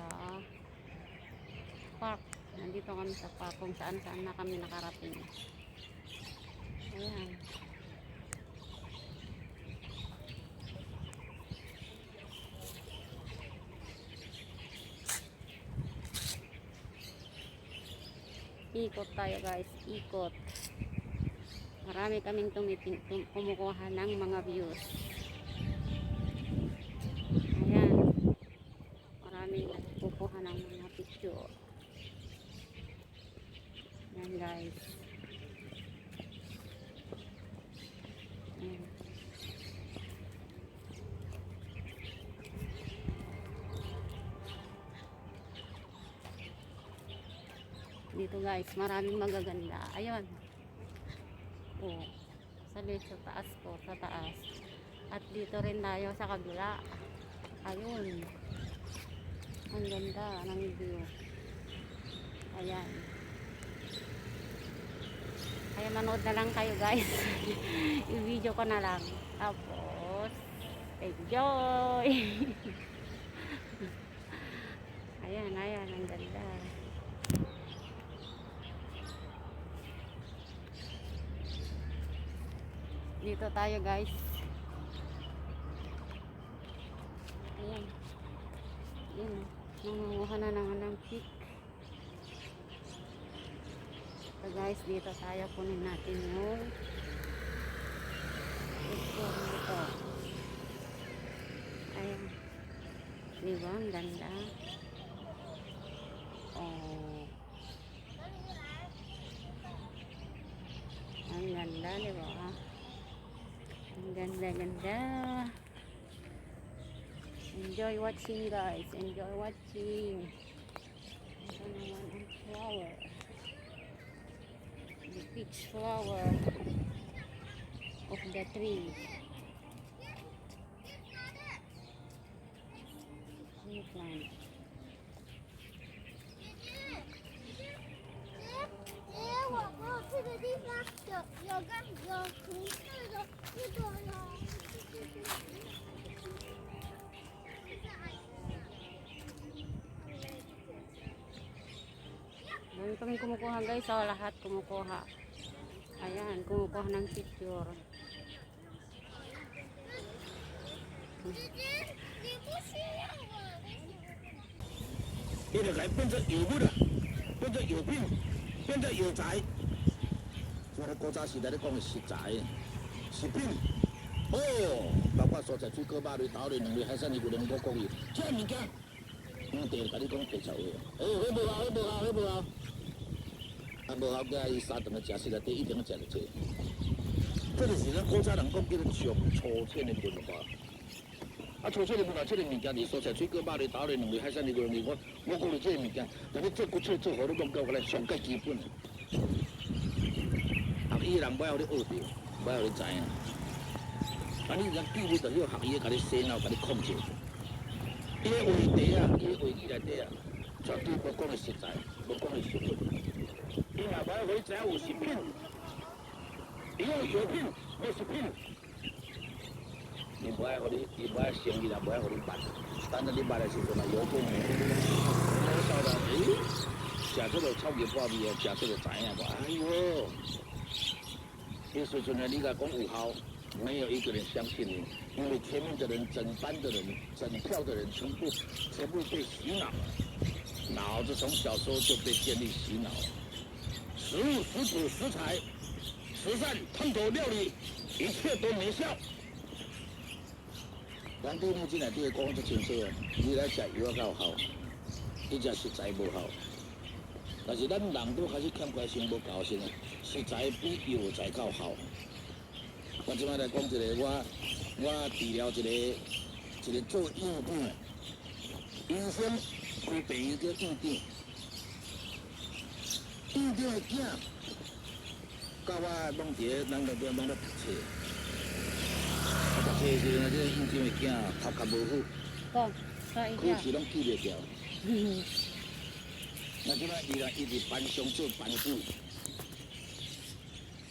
sa park. Nandito kami sa park kung saan saan na kami nakarating. Ayan. Ikot tayo guys, ikot. Marami kaming kumukuha ng mga views. Ayan. Maraming nagkukuha ng mga picture. Ayan guys. Ayan. Dito guys, maraming magaganda. Ayun. Oh, sa taas po, sa taas. At dito rin tayo sa kabila. Ayun. Ang ganda ng view. Ayan. Kaya manood na lang kayo guys. I-video ko na lang. Tapos, enjoy! Ayan, ayan. Ang ganda. Dito tayo guys. Ayan. Ayan. Nangunguha na ng pic. So guys, dito tayo kunin natin yung picture nito. Ayan. Diba? Ang ganda. Oh. Ang ganda, diba? Ang ganda-ganda. Enjoy watching guys. Enjoy watching. Ito naman ang flower. The peach flower of the tree. New plant. Dami kami kumukuha guys, so lahat kumukuha. Ayan, kumukuha ng picture. 你就来变成有物了，变成有病，变成有财。我哋古早时代咧讲嘅实在，是病。哦，包括所在水果、肉类、豆类、两类、海产、鱼类、五谷鱼，这物件，我第甲你讲白臭话。迄无好，迄无好，迄无好。啊，无好，甲伊三顿嘅食，食来第一顿嘅食就济。这就是咱古早人讲叫做上粗浅嘅文化。 啊，粗细的不拿这个物件，你所在水果、肉类、豆类、两类、海产、鱼类，我讲你这个物件，但你做骨切做好，你讲到过来上介基本。学医人不要你学着，不要你知影。啊，你人记你就要学医，甲你洗脑，甲你控制。伊个话题啊，伊个话语内底啊，绝对无讲的实在，无讲的实用。伊若不要你知影有食品，伊个药品无食品。 你不爱和你，你不爱生意啦，不爱和你办。等到你办的时候嘛，有功的，我晓得，食这个草叶花味啊，食这个知影无？哎呦，那时阵呢，你甲讲有效，没有一个人相信你，因为前面的人、整班的人、整票的人，全部被洗脑了，脑子从小时候就被建立洗脑了。食物、食谱、食材、慈善、探头料理，一切都没效。 咱对目前内底讲足清楚啊，你来食药较有效，你食实在无效。但是咱人都开始欠关心无够先啊，实在比药材较效。我即摆来讲一个，我治疗一个做院长的，医生规病院叫院长，院长的囝，甲我弄伫个，咱就弄咧读册。 读册时阵，这个院长的囝头壳无好，考试拢记袂牢。那即摆伊啦，伊伫班上做班主，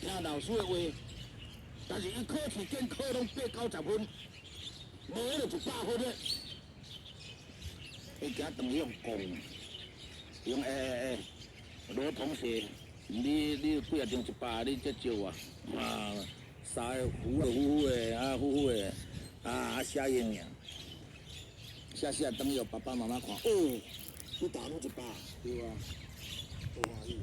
听老师的话，但是伊考试检考拢80-90分，无迄就100分咧。你今等用讲，用罗同学，你几啊张一百，你这少啊？啊，三个呼的，写英呀，写等于爸爸妈妈看，哦，你打拢一百，对啊，多欢喜。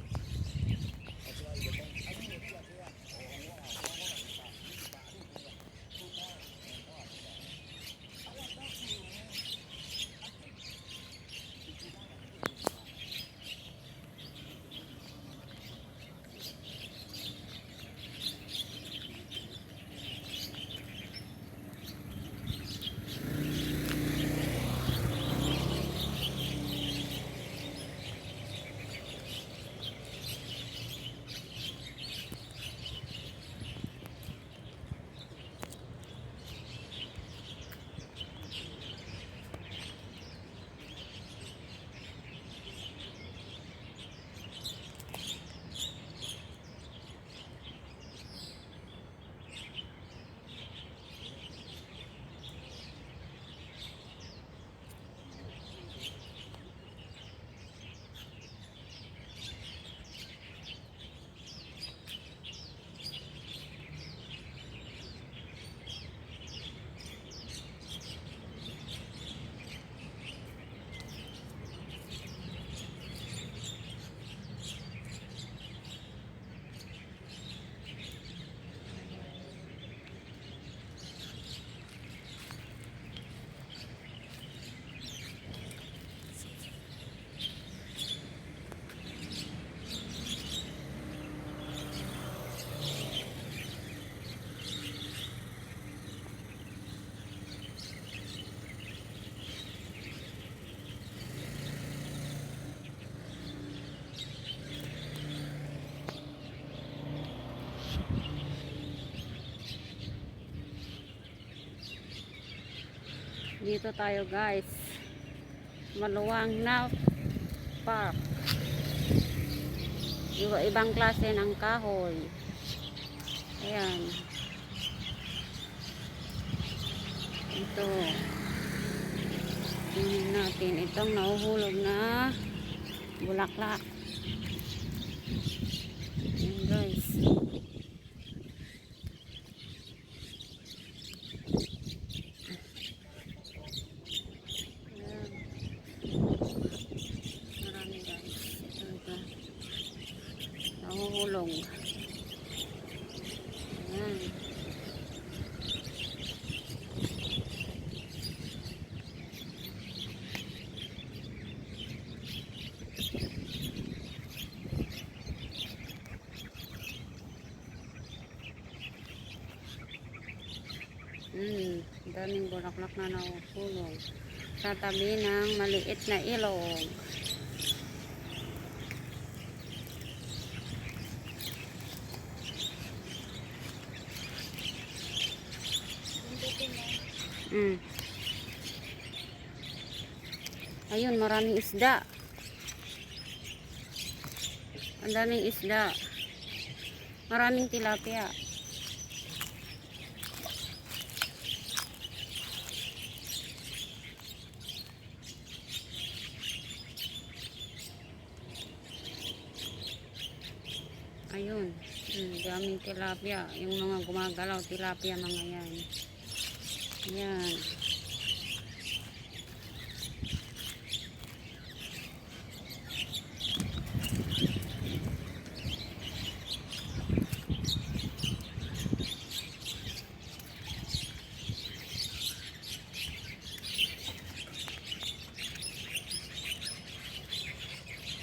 Dito tayo guys. Maluwang na park. Iba-ibang klase ng kahoy. Ayan. Ito. Tingnan natin. Itong nahuhulog na bulaklak. Ayan guys. Marami guys. Ito. Nahuhulog. Ayan. Daming bulaklak na nahuhulog sa tabi ng maliit na ilog. Ayun, maraming isda. Ang daming isda. Maraming tilapia. Ayun, daming tilapia. Yung mga gumagalaw, tilapia mga yan. Yan.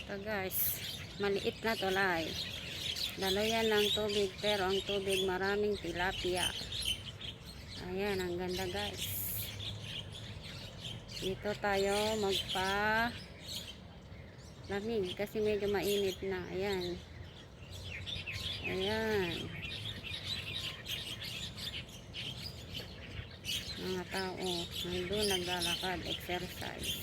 Ito guys, maliit na tulay. Daloyan ng tubig pero ang tubig maraming tilapia. Ayan, ang ganda guys. Dito tayo magpa lamig kasi medyo mainit na. Ayan. Ayan. Mga tao nandun naglalakad, exercise.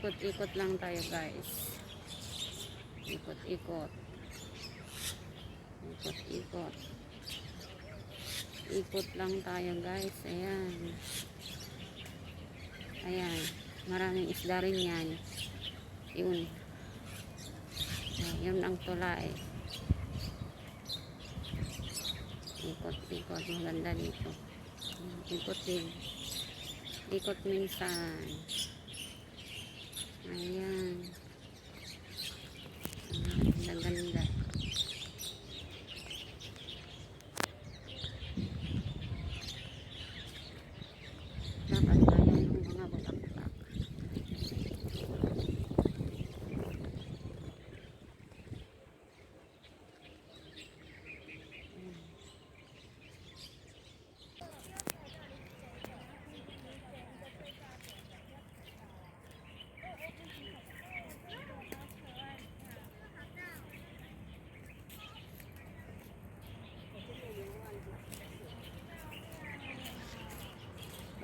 Ikot-ikot lang tayo guys. Ikot-ikot. Ikot-ikot. Ikot lang tayo guys. Ayan. Ayan. Maraming isda rin yan. Yun. Yun ang tulay. Ikot-ikot. Maganda dito. Ikot din. Ikot minsan. Ayan. Ganda-ganda. Dapat tayo ng mga bulaklak.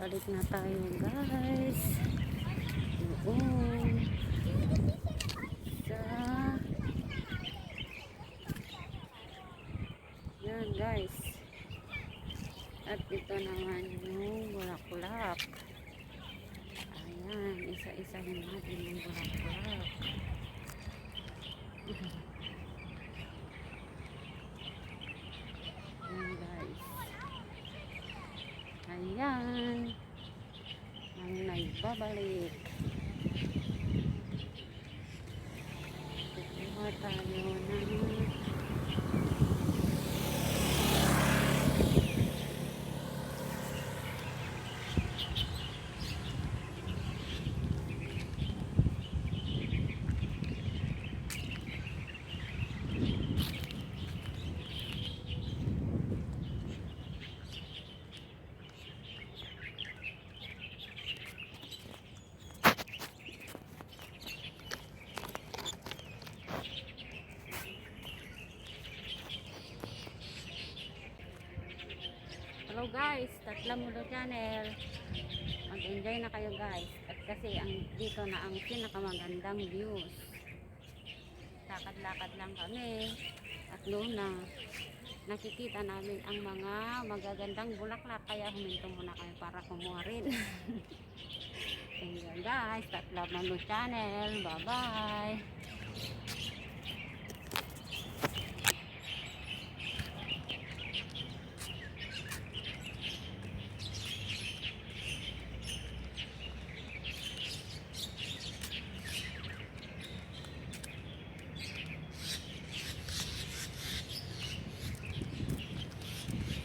Balik na tayo guys. Doon. Sa yan guys. At ito naman yung bulaklak. Ayan. Isa-isahin natin yung bulaklak. Ayan guys. Ayan. Ang nagbabalik. Kukuha tayo ng hello guys, Tatla Mulo Channel. Mag-enjoy na kayo guys. At kasi dito na ang pinakamagandang views. Lakad-lakad lang kami. At doon na nakikita namin ang mga magagandang bulaklak. Kaya huminto muna kami para kumuha rin. Enjoy guys, Tatla Mulo Channel. Bye bye.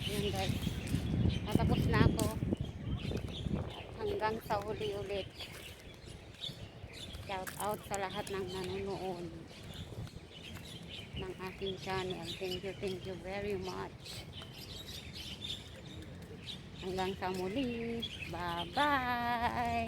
Ayan guys, natapos na ako hanggang sa huli ulit. Shout out sa lahat ng nanonood ng aking channel. Thank you very much. Hanggang sa muli, bye bye.